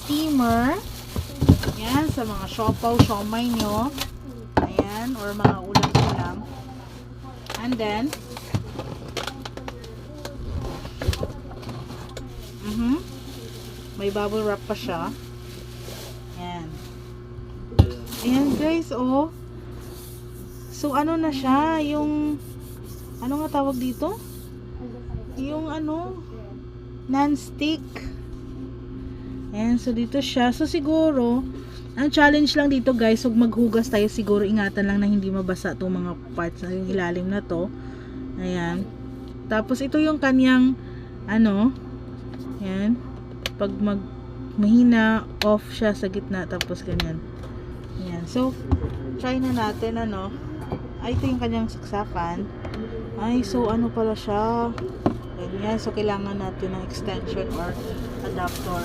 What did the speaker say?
steamer. Yan, sa mga siopaw, siomay nyo. Ayan, or mga ulam-ulam. And then, may bubble wrap pa siya. Ayan. Ayan guys, oh. So, ano na siya? Yung, ano nga tawag dito? Yung ano, non-stick. Ayan, so dito siya. So, siguro, ang challenge lang dito guys, huwag maghugas tayo. Siguro, ingatan lang na hindi mabasa itong mga parts na yung ilalim na to. Ayan. Tapos, ito yung kanyang, ano, ayan. Pag mahina, off siya sa gitna. Tapos, ganyan. Ayan. So, try na natin, ano. Ay, ito yung kanyang saksakan. Ay, so, ano pala siya. Ganyan. So, kailangan natin ng extension or adapter.